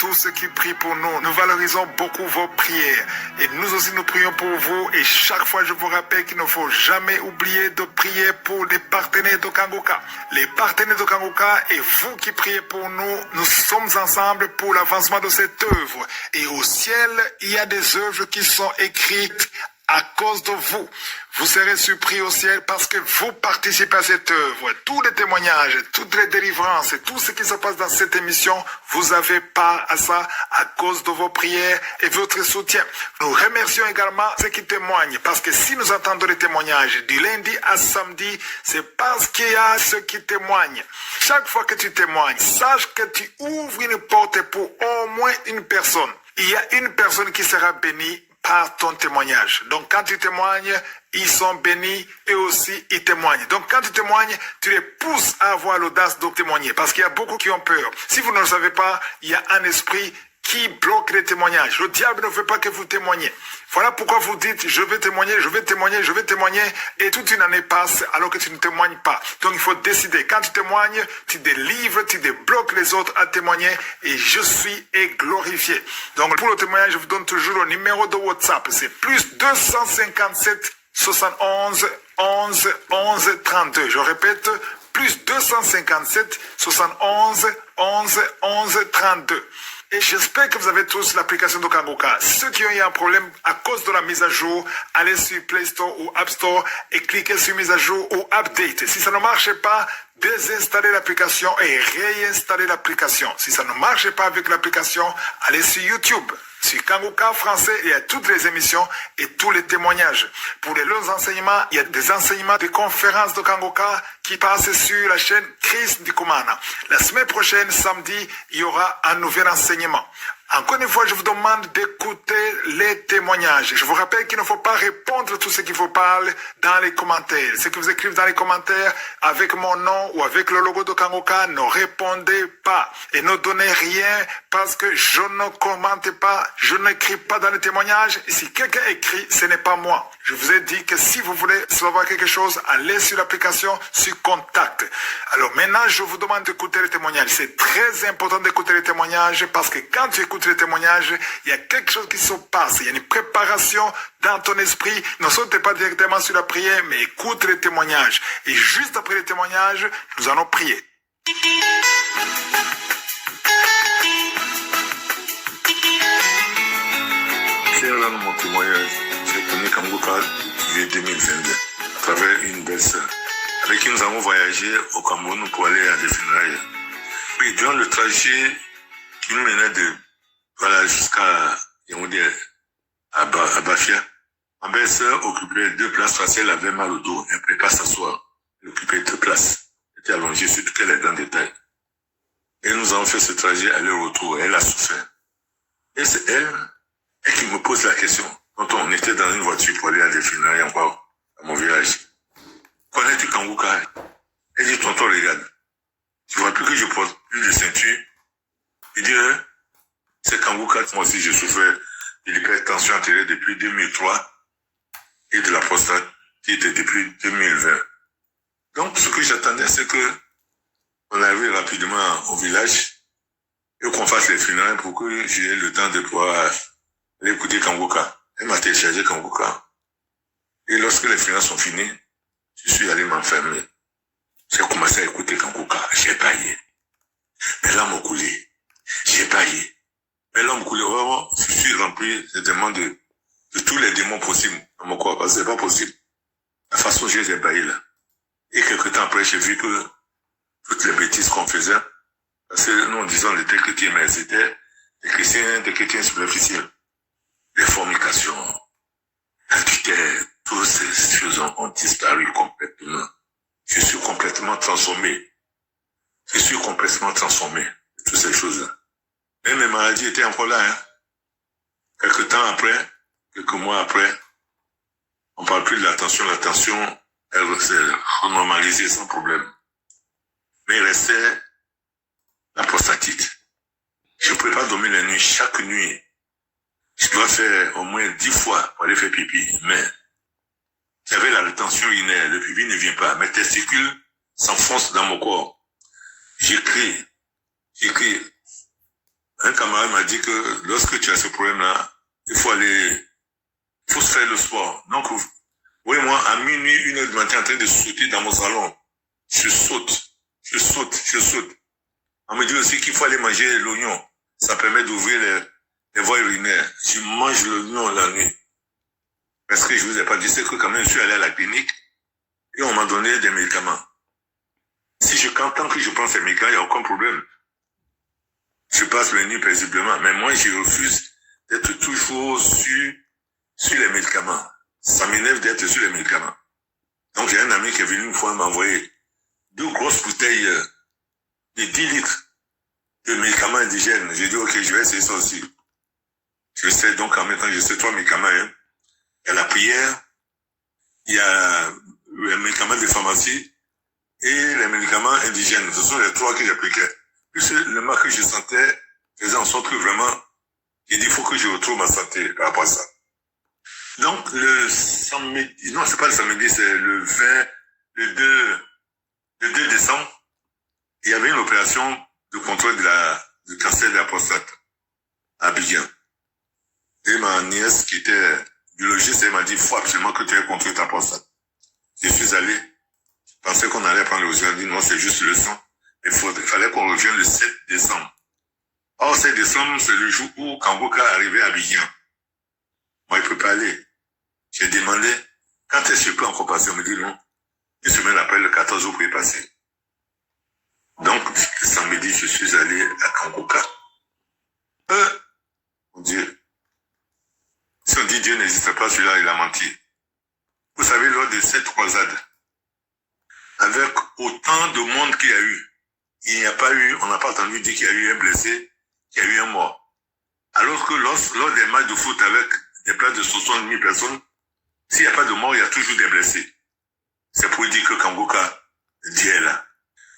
tous ceux qui prient pour nous. Nous valorisons beaucoup vos prières. Et nous aussi, nous prions pour vous. Et chaque fois, je vous rappelle qu'il ne faut jamais oublier de prier pour les partenaires de Kangoka. Les partenaires de Kangoka et vous qui priez pour nous, nous sommes ensemble pour l'avancement de cette œuvre. Et au ciel, il y a des œuvres qui sont écrites à cause de vous. Vous serez surpris au ciel parce que vous participez à cette œuvre. Tous les témoignages, toutes les délivrances, tout ce qui se passe dans cette émission, vous avez part à ça à cause de vos prières et votre soutien. Nous remercions également ceux qui témoignent parce que si nous entendons les témoignages du lundi à samedi, c'est parce qu'il y a ceux qui témoignent. Chaque fois que tu témoignes, sache que tu ouvres une porte pour au moins une personne. Il y a une personne qui sera bénie par ton témoignage. Donc quand tu témoignes, ils sont bénis et aussi ils témoignent. Donc quand tu témoignes, tu les pousses à avoir l'audace de témoigner parce qu'il y a beaucoup qui ont peur. Si vous ne le savez pas, il y a un esprit qui bloque les témoignages. Le diable ne veut pas que vous témoignez. Voilà pourquoi vous dites, je vais témoigner, je vais témoigner, je vais témoigner, et toute une année passe alors que tu ne témoignes pas. Donc il faut décider. Quand tu témoignes, tu délivres, tu débloques les autres à témoigner, et je suis glorifié. Donc pour le témoignage, je vous donne toujours le numéro de WhatsApp. C'est plus 257 71 11 11 32. Je répète, plus 257 71 11 11 32. Et j'espère que vous avez tous l'application de Kangoka. Ceux qui ont eu un problème à cause de la mise à jour, allez sur Play Store ou App Store et cliquez sur mise à jour ou update. Si ça ne marche pas, désinstallez l'application et réinstallez l'application. Si ça ne marche pas avec l'application, allez sur YouTube. Sur Kangoka français, il y a toutes les émissions et tous les témoignages. Pour les longs enseignements, il y a des enseignements, des conférences de Kangoka qui passent sur la chaîne Chris Ndikumana. La semaine prochaine, samedi, il y aura un nouvel enseignement. Encore une fois, je vous demande d'écouter les témoignages. Je vous rappelle qu'il ne faut pas répondre à tout ce qu'il vous parle dans les commentaires. Ce que vous écrivez dans les commentaires avec mon nom ou avec le logo de Kangoka, ne répondez pas et ne donnez rien parce que je ne commente pas, je n'écris pas dans les témoignages. Et si quelqu'un écrit, ce n'est pas moi. Je vous ai dit que si vous voulez savoir quelque chose, allez sur l'application, sur Contact. Alors maintenant, je vous demande d'écouter les témoignages. C'est très important d'écouter les témoignages parce que quand tu écoutes les témoignages, il y a quelque chose qui se passe. Il y a une préparation dans ton esprit. Ne sautez pas directement sur la prière, mais écoute les témoignages. Et juste après les témoignages, nous allons prier. Hier, là, mon témoignage, j'ai connu Kangoka depuis 2022 à travers une belle sœur avec qui nous avons voyagé au Cameroun pour aller à des funérailles. Oui, durant le trajet qui nous menait de voilà jusqu'à à Bafia, ma belle-sœur occupait 2 places parce qu'elle avait mal au dos. Elle ne pouvait pas s'asseoir. Elle occupait 2 places. Elle était allongée sur toutes les grands détails. Et nous avons fait ce trajet aller-retour. Elle a souffert. Et c'est elle qui me pose la question. Quand on était dans une voiture pour aller à des funérailles encore à mon village. Connais-tu Kangoka? Elle dit, tonton, regarde. Tu vois plus que je porte plus de ceinture. Il dit, c'est Kangoka. Moi aussi, je souffrais de l'hypertension artérielle depuis 2003 et de la prostate qui était depuis 2020. Donc, ce que j'attendais, c'est que on arrive rapidement au village et qu'on fasse les funérailles pour que j'ai le temps de pouvoir aller écouter Kangoka. Elle m'a téléchargé Kangoka. Et lorsque les funérailles sont finies, je suis allé m'enfermer. J'ai commencé à écouter Kangoka. J'ai baillé. Mes larmes ont coulé. J'ai baillé. Mes larmes ont coulé. Vraiment, je suis rempli de tous les démons possibles dans mon corps. Parce que c'est pas possible. La façon dont j'ai baillé là. Et quelques temps après, j'ai vu que toutes les bêtises qu'on faisait, parce que nous, disons, on était chrétiens, mais c'était des chrétiens superficiels. Les fornications, l'adultère, toutes ces choses ont disparu complètement. Je suis complètement transformé. Je suis complètement transformé. Toutes ces choses-là. Mais mes maladies étaient encore là, hein. Quelques temps après, quelques mois après, on parle plus de la tension. La tension, elle s'est normalisée sans problème. Mais il restait la prostatite. Je ne pouvais pas dormir la nuit. Chaque nuit, je dois faire au moins 10 fois pour aller faire pipi. Mais j'avais la rétention urinaire. Le pipi ne vient pas. Mes testicules s'enfoncent dans mon corps. J'écris. Un camarade m'a dit que lorsque tu as ce problème-là, il faut se faire le sport. Donc, oui, moi, à minuit, 1h du matin, en train de sauter dans mon salon, je saute. On me dit aussi qu'il faut aller manger l'oignon. Ça permet d'ouvrir les voies urinaires. Je mange l'oignon la nuit. Parce que je vous ai pas dit, c'est que quand même, je suis allé à la clinique et on m'a donné des médicaments. Tant que je prends ces médicaments, il n'y a aucun problème. Je passe la nuit paisiblement. Mais moi, je refuse d'être toujours sur les médicaments. Ça m'énerve d'être sur les médicaments. Donc, j'ai un ami qui est venu une fois m'envoyer 2 grosses bouteilles de 10 litres de médicaments indigènes. J'ai dit, ok, je vais essayer ça aussi. Je sais donc en même temps, je sais 3 médicaments. Hein. Il y a la prière, il y a les médicaments de pharmacie et les médicaments indigènes. Ce sont les 3 que j'appliquais. Puis le mal que je sentais faisait en sorte que vraiment, j'ai dit, il faut que je retrouve ma santé par rapport à ça. Donc, le samedi, non, c'est pas le samedi, c'est le 2 décembre, il y avait une opération de contrôle du cancer de la prostate à Abidjan. Et ma nièce, qui était biologiste, elle m'a dit, il faut absolument que tu aies contrôlé ta prostate. Je suis allé, je pensais qu'on allait prendre le sang, dit non, c'est juste le sang. Il fallait qu'on revienne le 7 décembre. Or, 7 décembre, c'est le jour où Kangoka arrivait à Abidjan. Moi, il ne peut pas aller. J'ai demandé, quand est-ce que je peux encore passer? On me dit non. Une semaine après, le 14 août, vous pouvez passer. Donc, le samedi, je suis allé à Kangoka. Mon Dieu. Si on dit Dieu n'existe pas, celui-là, il a menti. Vous savez, lors de cette croisade, avec autant de monde qu'il y a eu, il n'y a pas eu, on n'a pas entendu dire qu'il y a eu un blessé, qu'il y a eu un mort. Alors que lors des matchs de foot avec des places de 60 000 personnes, s'il n'y a pas de mort, il y a toujours des blessés. C'est pour dire que Kangoka, Dieu est là.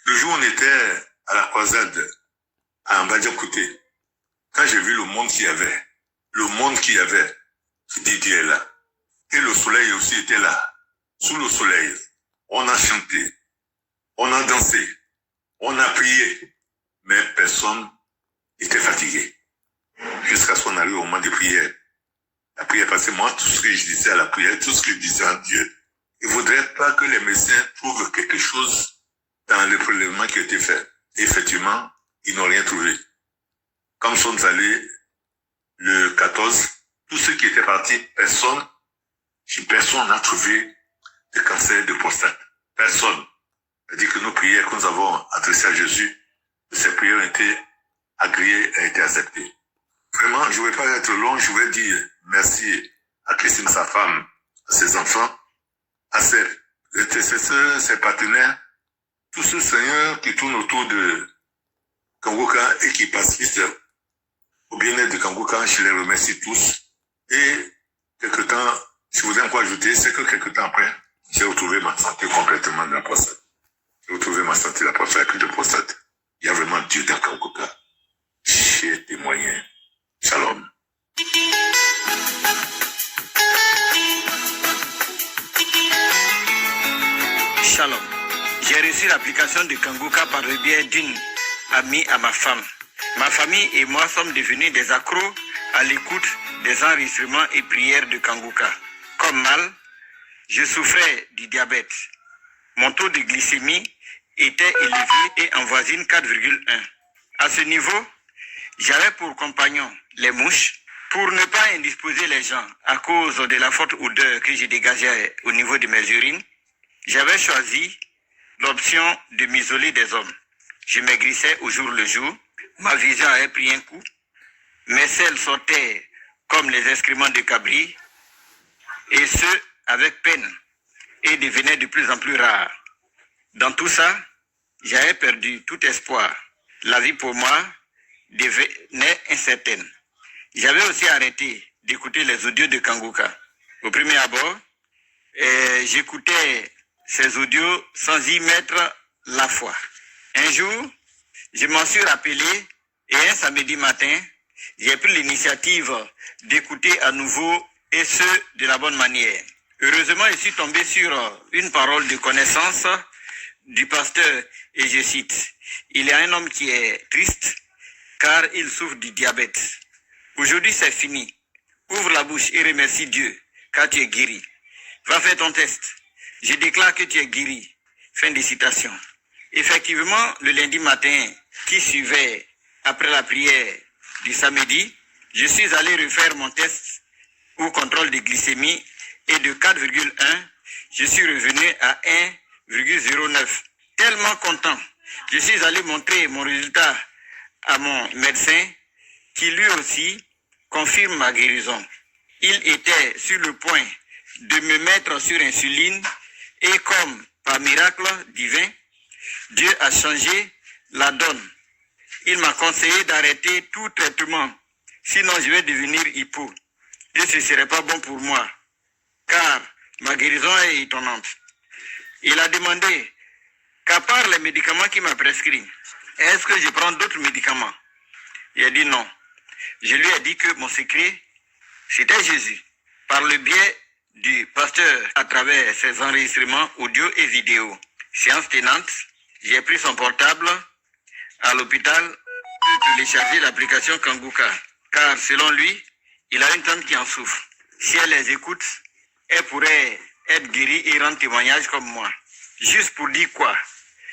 Le jour où on était à la croisade, à Mbadjakouté, quand j'ai vu le monde qu'il y avait, je dis Dieu est là. Et le soleil aussi était là. Sous le soleil, on a chanté, on a dansé, on a prié, mais personne n'était fatigué. Jusqu'à ce qu'on arrive au moment de prière. La prière, parce que moi, tout ce que je disais à la prière, tout ce que je disais à Dieu, il ne faudrait pas que les médecins trouvent quelque chose dans le prélèvement qui a été fait. Et effectivement, ils n'ont rien trouvé. Quand nous sommes allés le 14, tous ceux qui étaient partis, personne n'a trouvé de cancer de prostate. Personne. C'est-à-dire que nos prières que nous avons adressées à Jésus, ces prières ont été agréées et ont été acceptées. Vraiment, je ne vais pas être long, je vais dire merci à Christine, sa femme, à ses enfants, à ses partenaires, tous ceux seigneurs qui tournent autour de Kangoka et qui participent au bien-être de Kangoka, je les remercie tous. Et quelque temps, je voudrais encore ajouter, c'est que quelque temps après, j'ai retrouvé ma santé complètement de la prostate. J'ai retrouvé ma santé de la prostate, de prostate. Il y a vraiment Dieu dans Kangoka. J'ai des moyens. Shalom. Shalom. J'ai reçu l'application de Kangoka par le biais d'une amie à ma femme. Ma famille et moi sommes devenus des accros à l'écoute des enregistrements et prières de Kangoka. Comme mal, je souffrais du diabète. Mon taux de glycémie était élevé et en voisine 4,1. À ce niveau, j'avais pour compagnon les mouches. Pour ne pas indisposer les gens à cause de la forte odeur que je dégageais au niveau de mes urines, j'avais choisi l'option de m'isoler des hommes. Je maigrissais au jour le jour, ma vision avait pris un coup, mes selles sortaient comme les excréments de cabri, et ce, avec peine, et devenaient de plus en plus rares. Dans tout ça, j'avais perdu tout espoir. La vie pour moi devenait incertaine. J'avais aussi arrêté d'écouter les audios de Kangoka. Au premier abord, j'écoutais ces audios sans y mettre la foi. Un jour, je m'en suis rappelé et un samedi matin, j'ai pris l'initiative d'écouter à nouveau et ce, de la bonne manière. Heureusement, je suis tombé sur une parole de connaissance du pasteur et je cite, « Il y a un homme qui est triste car il souffre du diabète. Aujourd'hui, c'est fini. Ouvre la bouche et remercie Dieu, car tu es guéri. Va faire ton test. Je déclare que tu es guéri. Fin de citation. Effectivement, le lundi matin qui suivait après la prière du samedi, je suis allé refaire mon test ou contrôle de glycémie et de 4,1, je suis revenu à 1,09. Tellement content. Je suis allé montrer mon résultat à mon médecin qui lui aussi confirme ma guérison. Il était sur le point de me mettre sur insuline et comme par miracle divin, Dieu a changé la donne. Il m'a conseillé d'arrêter tout traitement, sinon je vais devenir hypo. Et ce ne serait pas bon pour moi, car ma guérison est étonnante. Il a demandé qu'à part les médicaments qu'il m'a prescrits, est-ce que je prends d'autres médicaments? Il a dit non. Je lui ai dit que mon secret, c'était Jésus. Par le biais du pasteur à travers ses enregistrements audio et vidéo. Séance tenante, j'ai pris son portable à l'hôpital pour télécharger l'application Kanguka. Car selon lui, il a une tante qui en souffre. Si elle les écoute, elle pourrait être guérie et rendre témoignage comme moi. Juste pour dire quoi?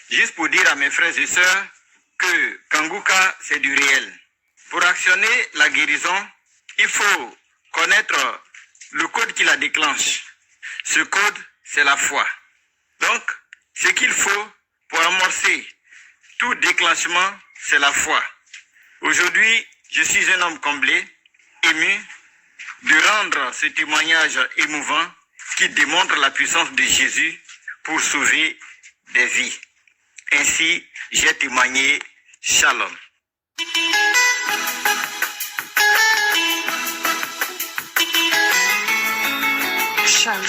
Juste pour dire à mes frères et sœurs que Kanguka, c'est du réel. Pour actionner la guérison, il faut connaître le code qui la déclenche. Ce code, c'est la foi. Donc, ce qu'il faut pour amorcer tout déclenchement, c'est la foi. Aujourd'hui, je suis un homme comblé, ému, de rendre ce témoignage émouvant qui démontre la puissance de Jésus pour sauver des vies. Ainsi, j'ai témoigné. Shalom. Shalom.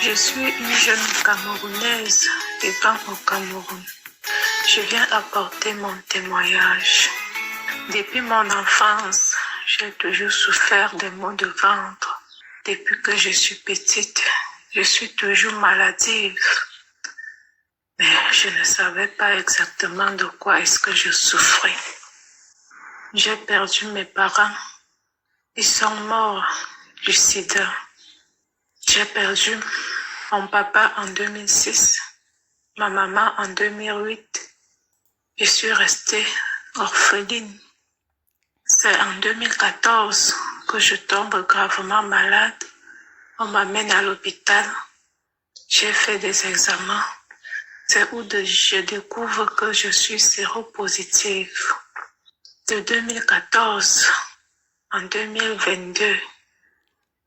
Je suis une jeune Camerounaise vivant au Cameroun. Je viens apporter mon témoignage. Depuis mon enfance, j'ai toujours souffert des maux de ventre. Depuis que je suis petite, je suis toujours maladive. Mais je ne savais pas exactement de quoi est-ce que je souffrais. J'ai perdu mes parents. Ils sont morts du sida. J'ai perdu mon papa en 2006, ma maman en 2008. Je suis restée orpheline. C'est en 2014 que je tombe gravement malade. On m'amène à l'hôpital. J'ai fait des examens. C'est où je découvre que je suis séropositive. De 2014 en 2022,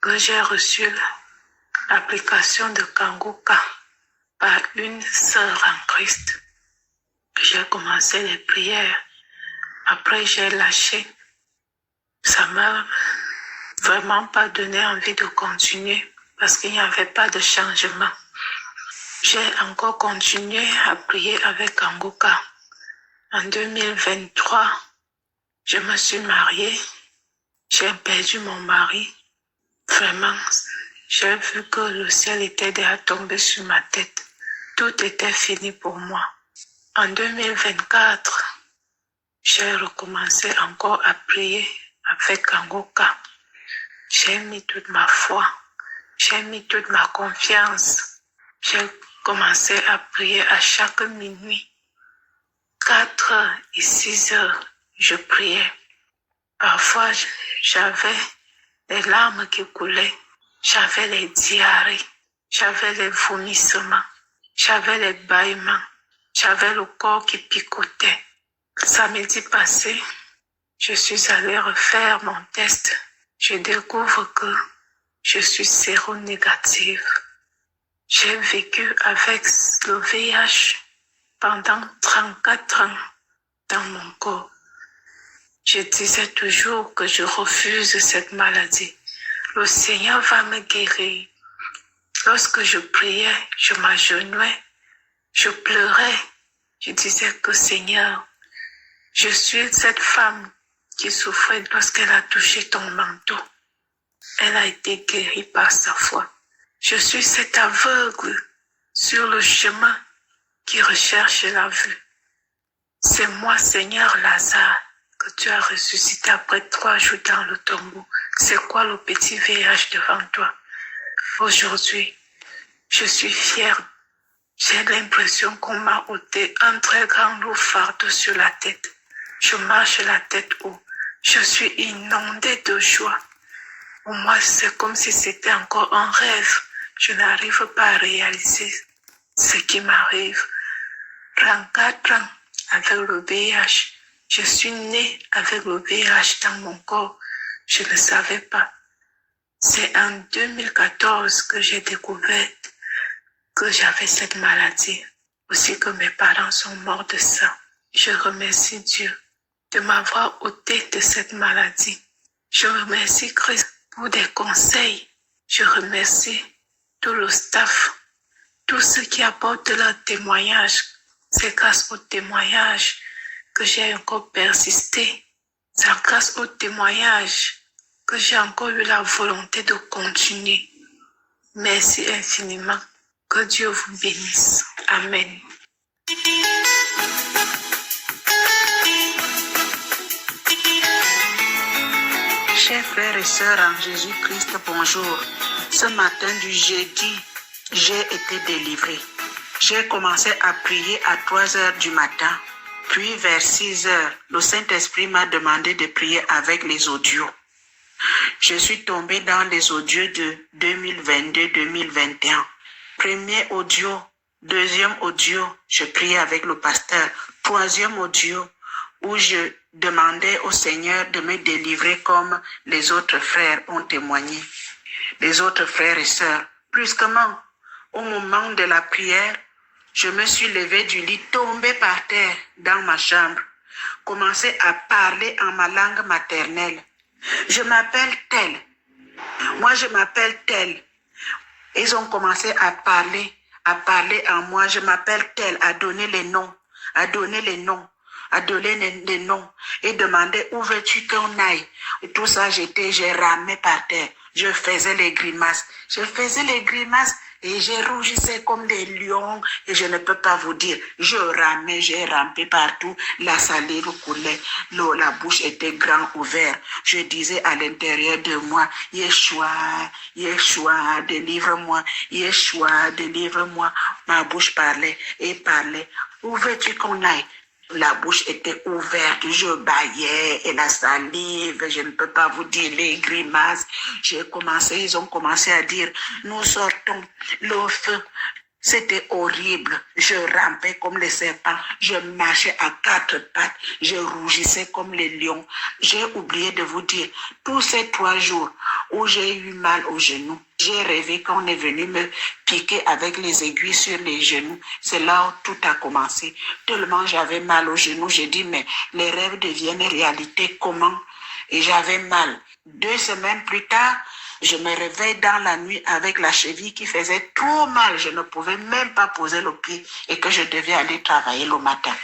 que j'ai reçu l'application de Kanguka par une sœur en Christ. J'ai commencé les prières. Après, j'ai lâché. Ça m'a vraiment pas donné envie de continuer parce qu'il n'y avait pas de changement. J'ai encore continué à prier avec Kanguka. En 2023, je me suis mariée. J'ai perdu mon mari. Vraiment, j'ai vu que le ciel était déjà tombé sur ma tête. Tout était fini pour moi. En 2024, j'ai recommencé encore à prier avec Kanguka. J'ai mis toute ma foi. J'ai mis toute ma confiance. J'ai commencé à prier à chaque minuit. 4 heures et 6 heures, je priais. Parfois, j'avais les larmes qui coulaient. J'avais les diarrhées. J'avais les vomissements. J'avais les bâillements. J'avais le corps qui picotait. Samedi passé, je suis allée refaire mon test. Je découvre que je suis séronégative. J'ai vécu avec le VIH pendant 34 ans dans mon corps. Je disais toujours que je refuse cette maladie. Le Seigneur va me guérir. Lorsque je priais, je m'agenouillais, je pleurais. Je disais que Seigneur, je suis cette femme qui souffrait lorsqu'elle a touché ton manteau. Elle a été guérie par sa foi. Je suis cet aveugle sur le chemin qui recherche la vue. C'est moi, Seigneur Lazare, que tu as ressuscité après 3 jours dans le tombeau. C'est quoi le petit VIH devant toi? Aujourd'hui, je suis fière. J'ai l'impression qu'on m'a ôté un très grand lourd fardeau sur la tête. Je marche la tête haut. Je suis inondée de joie. Pour moi, c'est comme si c'était encore un rêve. Je n'arrive pas à réaliser ce qui m'arrive. 34 ans avec le VIH. Je suis née avec le VIH dans mon corps. Je ne savais pas. C'est en 2014 que j'ai découvert que j'avais cette maladie. Aussi que mes parents sont morts de ça. Je remercie Dieu de m'avoir ôté de cette maladie. Je remercie Christ pour des conseils. Je remercie tout le staff, tous ceux qui apportent leur témoignage. C'est grâce au témoignage que j'ai encore persisté. C'est grâce au témoignage que j'ai encore eu la volonté de continuer. Merci infiniment. Que Dieu vous bénisse. Amen. Chers frères et sœurs en Jésus-Christ, bonjour. Ce matin du jeudi, j'ai été délivré. J'ai commencé à prier à 3 heures du matin. Puis vers 6 heures, le Saint-Esprit m'a demandé de prier avec les audios. Je suis tombée dans les audios de 2022-2021. Premier audio, deuxième audio, je priais avec le pasteur. Troisième audio, où je demandais au Seigneur de me délivrer comme les autres frères ont témoigné. Les autres frères et sœurs. Brusquement, au moment de la prière, je me suis levée du lit, tombée par terre dans ma chambre, commençais à parler en ma langue maternelle. Je m'appelle tel. Moi, je m'appelle tel. Ils ont commencé à parler en moi. Je m'appelle tel, à donner les noms, à donner les noms et demander où veux-tu qu'on aille. Et tout ça, j'ai ramé par terre. Je faisais les grimaces. Et je rougissais comme des lions et je ne peux pas vous dire. Je ramais, j'ai rampé partout. La salive coulait, la bouche était grand ouverte. Je disais à l'intérieur de moi, Yeshua, Yeshua, délivre-moi. Yeshua, délivre-moi. Ma bouche parlait et parlait. Où veux-tu qu'on aille? La bouche était ouverte, je bâillais et la salive, je ne peux pas vous dire les grimaces. Ils ont commencé à dire, nous sortons le feu. C'était horrible. Je rampais comme les serpents. Je marchais à 4 pattes. Je rougissais comme les lions. J'ai oublié de vous dire, tous ces 3 jours où j'ai eu mal aux genoux, j'ai rêvé qu'on est venu me piquer avec les aiguilles sur les genoux. C'est là où tout a commencé. Tellement j'avais mal aux genoux, j'ai dit, mais les rêves deviennent réalité, comment? Et j'avais mal. 2 semaines plus tard, je me réveille dans la nuit avec la cheville qui faisait trop mal. Je ne pouvais même pas poser le pied et que je devais aller travailler le matin.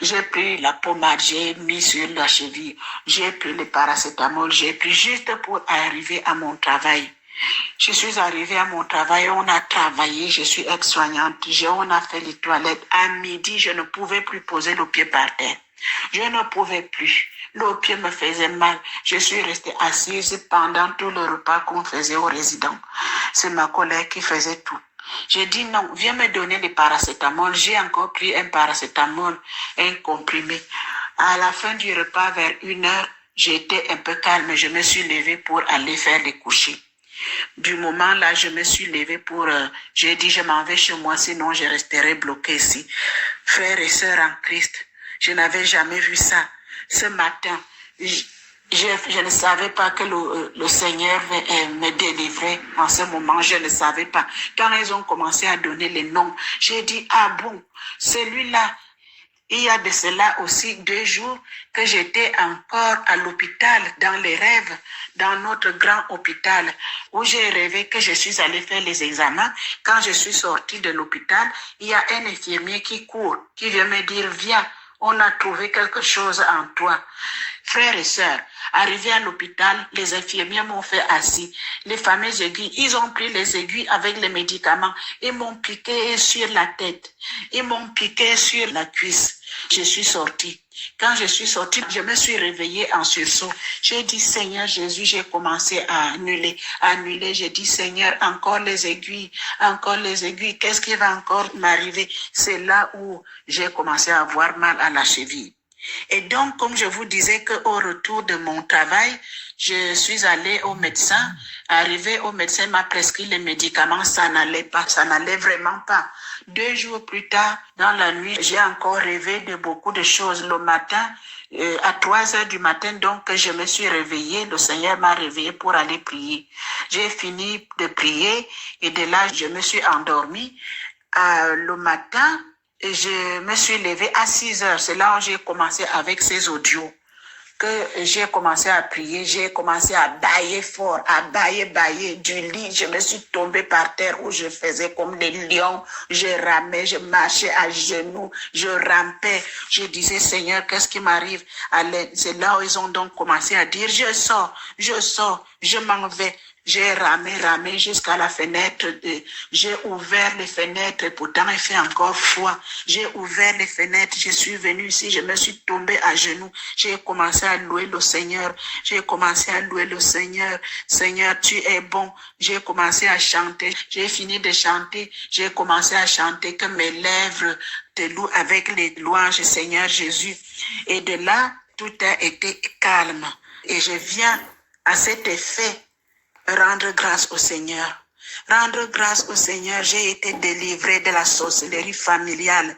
J'ai pris la pommade, j'ai mis sur la cheville. J'ai pris le paracétamol, j'ai pris juste pour arriver à mon travail. Je suis arrivée à mon travail, on a travaillé, je suis aide-soignante, on a fait les toilettes. À midi, je ne pouvais plus poser le pied par terre. Je ne pouvais plus. Le pied me faisait mal. Je suis restée assise pendant tout le repas qu'on faisait aux résidents. C'est ma collègue qui faisait tout. J'ai dit non, viens me donner les paracétamol. J'ai encore pris un paracétamol, un comprimé. À la fin du repas, vers 1 heure, j'étais un peu calme. Je me suis levée pour aller faire les couchers. Du moment là, je me suis levée j'ai dit je m'en vais chez moi, sinon je resterai bloquée ici. Frères et sœurs en Christ, je n'avais jamais vu ça. Ce matin, je ne savais pas que le Seigneur me délivrer en ce moment. Je ne savais pas. Quand ils ont commencé à donner les noms, j'ai dit, ah bon, celui-là. Il y a de cela aussi 2 jours que j'étais encore à l'hôpital, dans les rêves, dans notre grand hôpital, où j'ai rêvé que je suis allée faire les examens. Quand je suis sortie de l'hôpital, il y a un infirmier qui court, qui vient me dire, viens, on a trouvé quelque chose en toi. Frères et sœurs, arrivés à l'hôpital, les infirmiers m'ont fait assis. Les fameuses aiguilles, ils ont pris les aiguilles avec les médicaments et m'ont piqué sur la tête. Ils m'ont piqué sur la cuisse. Je suis sortie. Quand je suis sortie, je me suis réveillée en sursaut. J'ai dit, Seigneur Jésus, j'ai commencé à annuler. J'ai dit, Seigneur, encore les aiguilles. Qu'est-ce qui va encore m'arriver? C'est là où j'ai commencé à avoir mal à la cheville. Et donc, comme je vous disais qu'au retour de mon travail, je suis allée au médecin. Arrivé au médecin, il m'a prescrit les médicaments. Ça n'allait vraiment pas. 2 jours plus tard, dans la nuit, j'ai encore rêvé de beaucoup de choses. Le matin, à 3 heures du matin, donc, je me suis réveillée. Le Seigneur m'a réveillée pour aller prier. J'ai fini de prier et de là, je me suis endormie. Le matin, je me suis levée à 6 heures. C'est là où j'ai commencé avec ces audios. Que j'ai commencé à prier, j'ai commencé à bâiller fort, à bâiller du lit. Je me suis tombée par terre où je faisais comme des lions. Je ramais, je marchais à genoux, je rampais. Je disais, Seigneur, qu'est-ce qui m'arrive? C'est là où ils ont donc commencé à dire, je sors, je m'en vais. J'ai ramé jusqu'à la fenêtre. J'ai ouvert les fenêtres et pourtant il fait encore froid. J'ai ouvert les fenêtres. Je suis venue ici. Je me suis tombée à genoux. J'ai commencé à louer le Seigneur. Seigneur, tu es bon. J'ai commencé à chanter. J'ai fini de chanter. J'ai commencé à chanter que mes lèvres te louent avec les louanges, Seigneur Jésus. Et de là, tout a été calme. Et je viens à cet effet rendre grâce au Seigneur. Rendre grâce au Seigneur, j'ai été délivrée de la sorcellerie familiale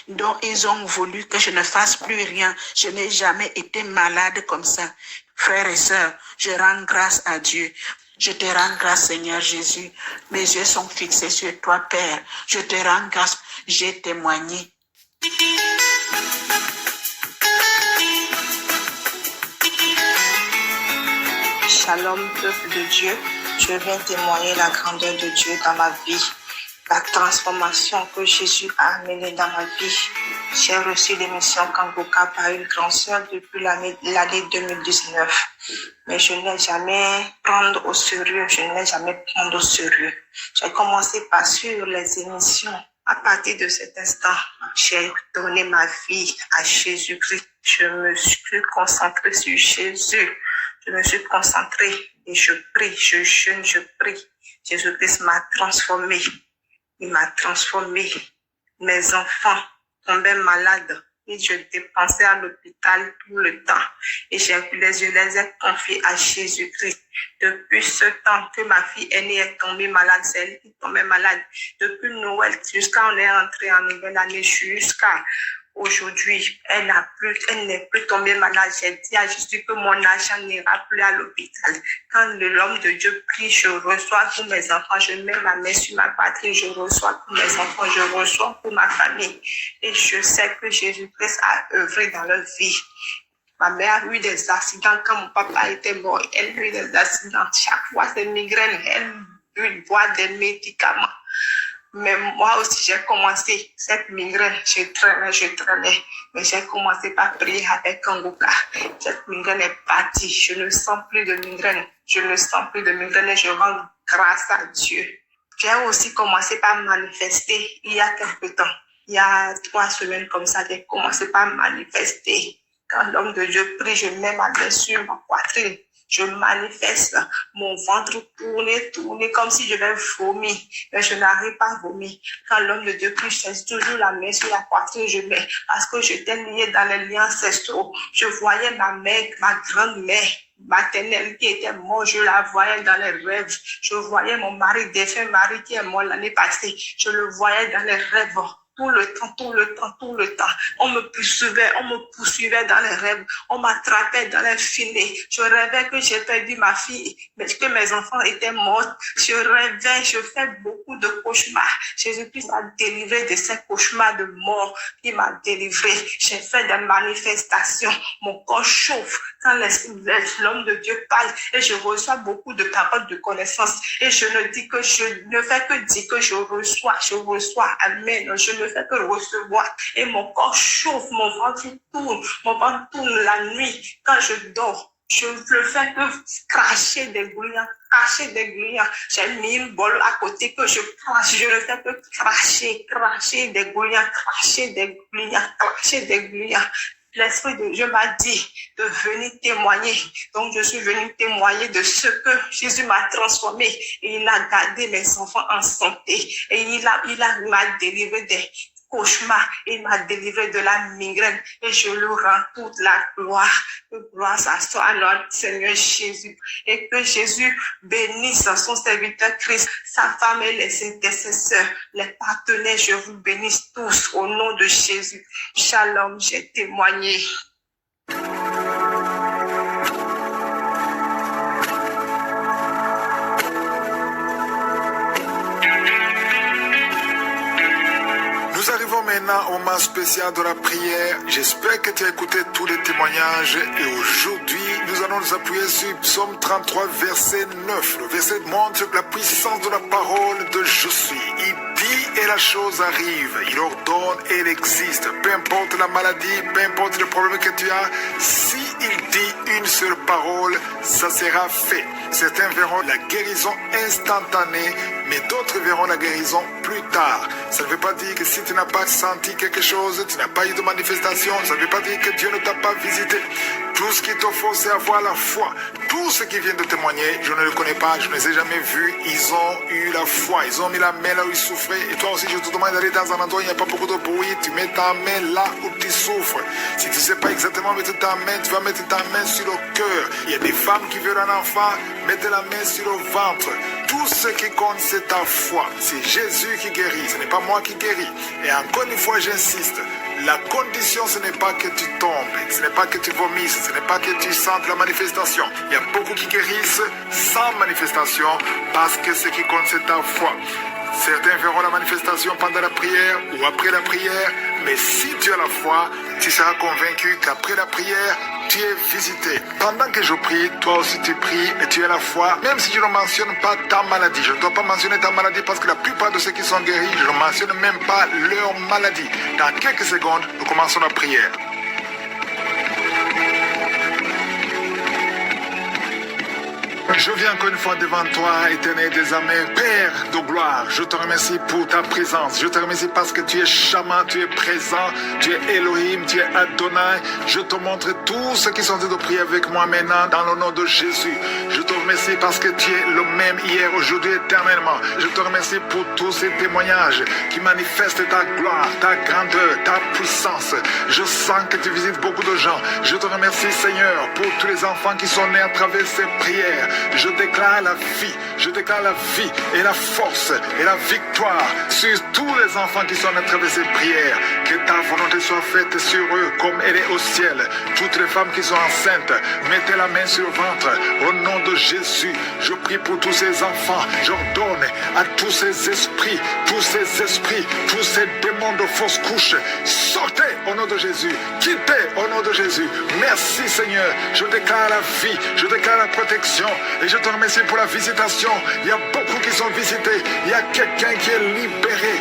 dont ils ont voulu que je ne fasse plus rien. Je n'ai jamais été malade comme ça. Frères et sœurs, je rends grâce à Dieu. Je te rends grâce, Seigneur Jésus. Mes yeux sont fixés sur toi, Père. Je te rends grâce. J'ai témoigné. Shalom, peuple de Dieu. Je viens témoigner la grandeur de Dieu dans ma vie, la transformation que Jésus a amenée dans ma vie. J'ai reçu l'émission Kangoka par une grande sœur depuis l'année 2019. Mais je n'ai jamais prendre au sérieux, J'ai commencé par suivre les émissions. À partir de cet instant, j'ai donné ma vie à Jésus-Christ. Je me suis concentrée sur Jésus. Je me suis concentrée et je prie, je jeûne, je prie. Jésus-Christ m'a transformée. Il m'a transformée. Mes enfants tombaient malades et je dépensais à l'hôpital tout le temps. Et je les ai confiés à Jésus-Christ. Depuis ce temps que ma fille aînée est tombée malade, c'est elle qui tombait malade. Depuis Noël jusqu'à on est entré en nouvelle année, jusqu'à aujourd'hui, elle n'est plus tombée malade. J'ai dit à Jésus que mon argent n'ira plus à l'hôpital. Quand l'homme de Dieu prie, je reçois pour mes enfants. Je mets ma main sur ma patrie, je reçois pour mes enfants, je reçois pour ma famille. Et je sais que Jésus-Christ a œuvré dans leur vie. Ma mère a eu des accidents quand mon papa était mort. Elle a eu des accidents. Chaque fois, c'est migraine. Elle boit des médicaments. Mais moi aussi, j'ai commencé cette migraine. Je traînais. Mais j'ai commencé par prier avec Kangoka. Cette migraine est partie. Je ne sens plus de migraine. Et je rends grâce à Dieu. J'ai aussi commencé par manifester il y a quelque temps. Il y a 3 semaines comme ça, j'ai commencé par manifester. Quand l'homme de Dieu prie, je mets ma main sur ma poitrine. Je manifeste mon ventre tourner comme si je vais vomir. Mais je n'arrive pas à vomir. Quand l'homme de Dieu prie, je laisse toujours la main sur la poitrine, je mets. Parce que j'étais liée dans les liens ancestraux. Je voyais ma mère, ma grande-mère maternelle qui était morte. Je la voyais dans les rêves. Je voyais mon mari, défunt mari qui est mort l'année passée. Je le voyais dans les rêves. Tout le temps. On me poursuivait dans les rêves. On m'attrapait dans les filets. Je rêvais que j'ai perdu ma fille, mais que mes enfants étaient morts. Je rêvais, je fais beaucoup de cauchemars. Jésus-Christ m'a délivré de ces cauchemars de mort. Il m'a délivré. J'ai fait des manifestations. Mon corps chauffe. quand l'homme de Dieu parle et je reçois beaucoup de paroles de connaissance et je ne fais que dire que je reçois, amen, je ne fais que recevoir et mon corps chauffe, mon ventre tourne la nuit quand je dors. Je ne fais que cracher des gouillants. J'ai mis une bol à côté que je crache. Je ne fais que cracher des gouillants. L'Esprit de Dieu m'a dit de venir témoigner. Donc, je suis venue témoigner de ce que Jésus m'a transformé. Et il a gardé mes enfants en santé. Et il m'a délivré des cauchemars. Il m'a délivré de la migraine. Et je lui rends toute la gloire. Que gloire soit à notre Seigneur Jésus. Et que Jésus bénisse son serviteur Christ, sa femme et les intercesseurs, les partenaires. Je vous bénisse tous au nom de Jésus. Shalom, j'ai témoigné. Nous arrivons maintenant au moment spécial de la prière. J'espère que tu as écouté tous les témoignages et aujourd'hui, nous allons nous appuyer sur Psaume 33, verset 9. Le verset montre la puissance de la parole de Je suis. Il dit et la chose arrive. Il ordonne et elle existe. Peu importe la maladie, peu importe le problème que tu as, si il dit une seule parole, ça sera fait. Certains verront la guérison instantanée, mais d'autres verront la guérison plus tard. Ça ne veut pas dire que si tu n'as pas senti quelque chose, tu n'as pas eu de manifestation, ça ne veut pas dire que Dieu ne t'a pas visité. Tout ce qu'il te faut, c'est avoir la foi. Tous ceux qui viennent de témoigner, je ne les connais pas, je ne les ai jamais vus, ils ont eu la foi, ils ont mis la main là où ils souffraient. Et toi aussi, je te demande d'aller dans un endroit où il n'y a pas beaucoup de bruit, tu mets ta main là où tu souffres. Si tu ne sais pas exactement mettre ta main, tu vas mettre ta main sur le cœur. Il y a des femmes qui veulent un enfant, mettez la main sur le ventre. Tout ce qui compte, c'est ta foi. C'est Jésus qui guérit, ce n'est pas moi qui guéris. Et encore une fois, j'insiste. La condition, ce n'est pas que tu tombes, ce n'est pas que tu vomisses, ce n'est pas que tu sentes la manifestation. Il y a beaucoup qui guérissent sans manifestation parce que ce qui compte, c'est ta foi. Certains verront la manifestation pendant la prière ou après la prière, mais si tu as la foi, tu seras convaincu qu'après la prière, tu es visité. Pendant que je prie, toi aussi tu pries et tu as la foi, même si je ne mentionne pas ta maladie. Je ne dois pas mentionner ta maladie parce que la plupart de ceux qui sont guéris, je ne mentionne même pas leur maladie. Dans quelques secondes, nous commençons la prière. Je viens encore une fois devant toi, éternel des armées, Père de gloire. Je te remercie pour ta présence. Je te remercie parce que tu es Shama, tu es présent, tu es Elohim, tu es Adonai. Je te montre tous ceux qui sont en train de prier avec moi maintenant dans le nom de Jésus. Je te remercie parce que tu es le même hier, aujourd'hui, éternellement. Je te remercie pour tous ces témoignages qui manifestent ta gloire, ta grandeur, ta puissance. Je sens que tu visites beaucoup de gens. Je te remercie, Seigneur, pour tous les enfants qui sont nés à travers ces prières. Je déclare la vie et la force et la victoire sur tous les enfants qui sont à travers ces prières. Que ta volonté soit faite sur eux comme elle est au ciel. Toutes les femmes qui sont enceintes, mettez la main sur le ventre. Au nom de Jésus, je prie pour tous ces enfants. J'ordonne à tous ces esprits, tous ces démons de fausses couches, sortez au nom de Jésus. Quittez au nom de Jésus. Merci Seigneur. Je déclare la vie, je déclare la protection. Et je te remercie pour la visitation. Il y a beaucoup qui sont visités. Il y a quelqu'un qui est libéré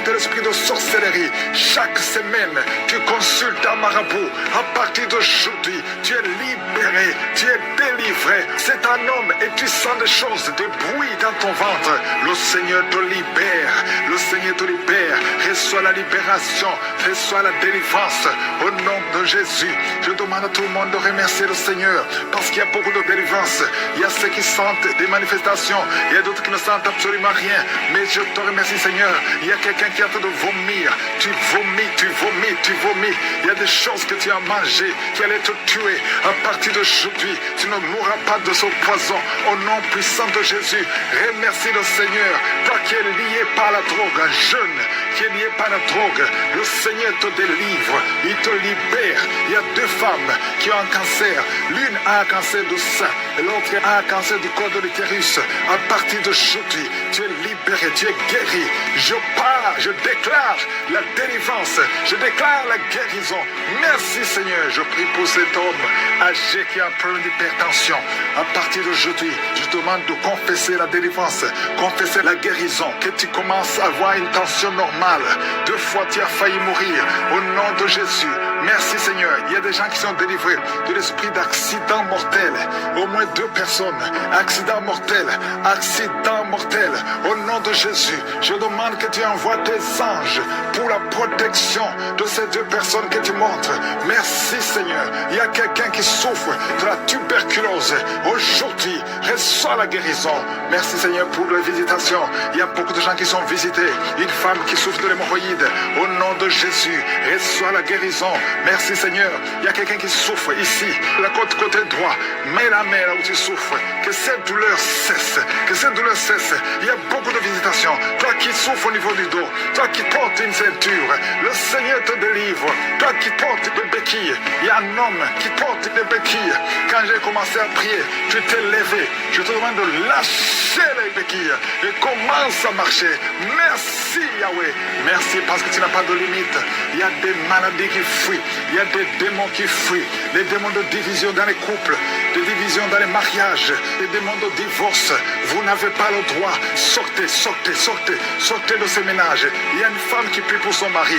de l'esprit de sorcellerie. Chaque semaine, tu consultes un marabout. À partir d'aujourd'hui, tu es libéré, tu es délivré. C'est un homme et tu sens des choses, des bruits dans ton ventre. Le Seigneur te libère. Le Seigneur te libère. Reçois la libération. Reçois la délivrance. Au nom de Jésus, je demande à tout le monde de remercier le Seigneur parce qu'il y a beaucoup de délivrance. Il y a ceux qui sentent des manifestations. Il y a d'autres qui ne sentent absolument rien. Mais je te remercie, Seigneur. Il y a quelqu'un qui est en train de vomir. Tu vomis. Il y a des choses que tu as mangées qui allaient te tuer. À partir d'aujourd'hui, tu ne mourras pas de ce poison. Au nom puissant de Jésus, remercie le Seigneur. Toi qui es lié par la drogue, un jeune qui est lié par la drogue, le Seigneur te délivre. Il te libère. Il y a 2 femmes qui ont un cancer. L'une a un cancer du sein et l'autre a un cancer du col de l'utérus. À partir d'aujourd'hui, tu es libéré. libéré, tu es guéri. Je pars, je déclare la délivrance, je déclare la guérison. Merci Seigneur, je prie pour cet homme âgé qui a un problème d'hypertension. À partir d'aujourd'hui, je te demande de confesser la délivrance, confesser la guérison, que tu commences à avoir une tension normale. 2 fois tu as failli mourir, au nom de Jésus. Merci Seigneur, il y a des gens qui sont délivrés de l'esprit d'accident mortel. Au moins 2 personnes, accident mortel, accident mortel. Au nom de Jésus, je demande que tu envoies tes anges pour la protection de ces 2 personnes que tu montres. Merci Seigneur, il y a quelqu'un qui souffre de la tuberculose. Aujourd'hui, reçois la guérison. Merci Seigneur pour la visitation. Il y a beaucoup de gens qui sont visités. Une femme qui souffre de l'hémorroïde. Au nom de Jésus, reçois la guérison. Merci Seigneur. Il y a quelqu'un qui souffre ici, la côté droit. Mets la main là où tu souffres. Que cette douleur cesse. Que cette douleur cesse. Il y a beaucoup de visitations. Toi qui souffres au niveau du dos. Toi qui portes une ceinture. Le Seigneur te délivre. Toi qui portes des béquilles. Il y a un homme qui porte des béquilles. Quand j'ai commencé à prier, tu t'es levé. Je te demande de lâcher les béquilles et commence à marcher. Merci Yahweh. Merci parce que tu n'as pas de limite. Il y a des maladies qui fuient. Il y a des démons qui fuient. Les démons de division dans les couples, des divisions dans les mariages, les démons de divorce. Vous n'avez pas le droit. Sortez, sortez, sortez, sortez de ces ménages. Il y a une femme qui prie pour son mari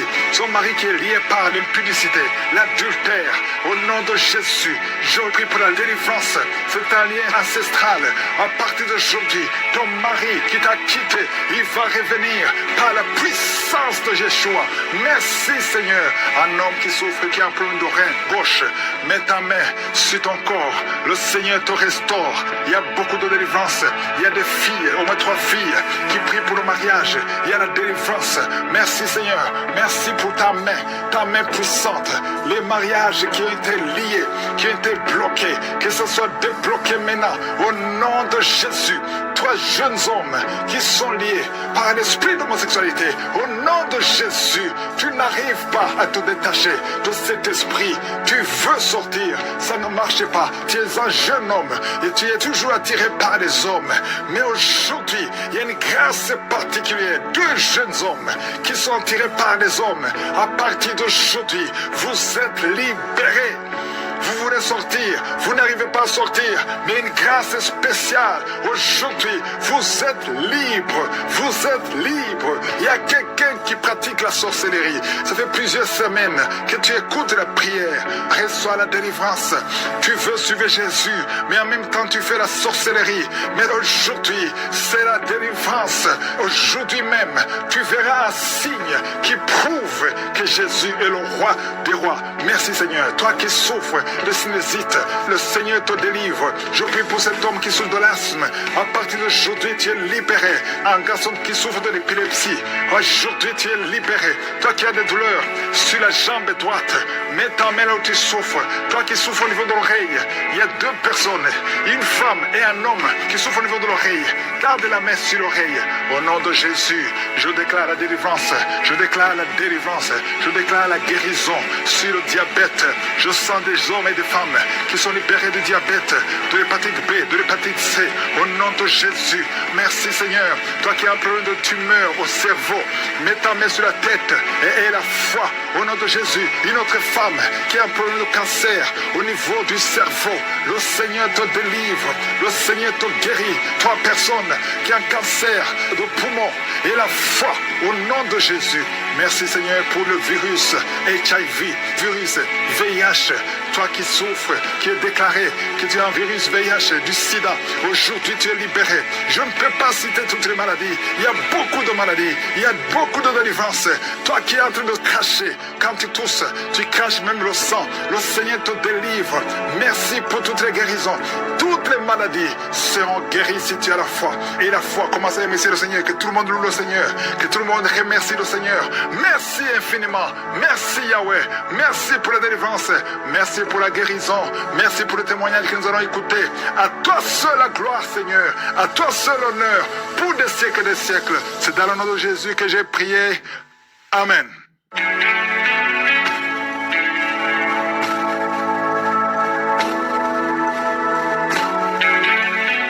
qui est lié par l'impudicité, l'adultère. Au nom de Jésus, je prie pour la délivrance. C'est un lien ancestral. À partir d'aujourd'hui, ton mari qui t'a quitté, il va revenir par la puissance de Yeshua. Merci Seigneur. Un homme qui souffre, qui a un problème de rein gauche, mets ta main sur ton corps. Le Seigneur te restaure. Il y a beaucoup de délivrance. Il y a des filles, au moins 3 filles, qui prient pour le mariage. Il y a la délivrance. Merci Seigneur. Merci pour ta main puissante. Les mariages qui ont été liés, qui ont été bloqués, que ce soit débloqué maintenant. Au nom de Jésus. 3 jeunes hommes qui sont liés par l'esprit d'homosexualité. Au nom de Jésus, tu n'arrives pas à te détacher de cet esprit. Tu veux sortir, ça ne marche pas. Tu es un jeune homme et tu es toujours attiré par les hommes. Mais aujourd'hui, il y a une grâce particulière. 2 jeunes hommes qui sont attirés par les hommes. À partir d'aujourd'hui, vous êtes libérés. Vous voulez sortir, vous n'arrivez pas à sortir, mais une grâce spéciale. Aujourd'hui, vous êtes libre, vous êtes libre. Il y a quelqu'un qui pratique la sorcellerie. Ça fait plusieurs semaines que tu écoutes la prière. Reçois la délivrance. Tu veux suivre Jésus, mais en même temps tu fais la sorcellerie. Mais aujourd'hui, c'est la délivrance. Aujourd'hui même, tu verras un signe qui prouve que Jésus est le roi des rois. Merci Seigneur. Toi qui souffres de sinusite, le Seigneur te délivre. Je prie pour cet homme qui souffre de l'asthme. À partir d'aujourd'hui, tu es libéré. Un garçon qui souffre de l'épilepsie, aujourd'hui tu es libéré. Toi qui as des douleurs sur la jambe droite, mets ta main là où tu souffres. Toi qui souffres au niveau de l'oreille, il y a 2 personnes, une femme et un homme qui souffrent au niveau de l'oreille. Garde la main sur l'oreille. Au nom de Jésus, je déclare la délivrance. Je déclare la délivrance. Je déclare la guérison sur le diabète. Je sens des hommes et des femmes qui sont libérés du diabète, de l'hépatite B, de l'hépatite C. Au nom de Jésus, merci Seigneur. Toi qui as un problème de tumeur au cerveau, mets ta main sur la tête et aie la foi. Au nom de Jésus, une autre femme qui a un problème de cancer au niveau du cerveau, le Seigneur te délivre, le Seigneur te guérit. 3 personnes qui ont un cancer de poumon et la foi au nom de Jésus. Merci Seigneur pour le virus HIV, virus VIH. Toi qui souffres, qui est déclaré que tu as un virus VIH, du sida, aujourd'hui tu es libéré. Je ne peux pas citer toutes les maladies. Il y a beaucoup de maladies, il y a beaucoup de délivrances. Toi qui es en train de cracher, quand tu tousses, tu craches même le sang. Le Seigneur te délivre. Merci pour toutes les guérisons. Toutes les maladies seront guéries si tu as la foi. Et la foi, commence à remercier le Seigneur. Que tout le monde loue le Seigneur. Que tout le monde remercie le Seigneur. Merci infiniment. Merci Yahweh. Merci pour la délivrance. Merci pour la guérison. Merci pour le témoignage que nous allons écouter. À toi seul la gloire, Seigneur. À toi seul l'honneur. Pour des siècles et des siècles. C'est dans le nom de Jésus que j'ai prié. Amen.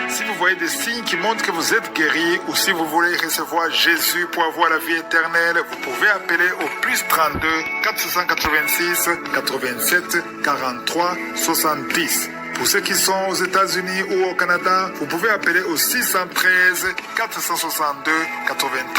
Si vous voyez des signes qui montre que vous êtes guéri ou si vous voulez recevoir Jésus pour avoir la vie éternelle, vous pouvez appeler au plus 32 486 87 43 70. Pour ceux qui sont aux États-Unis ou au Canada, vous pouvez appeler au 613 462 93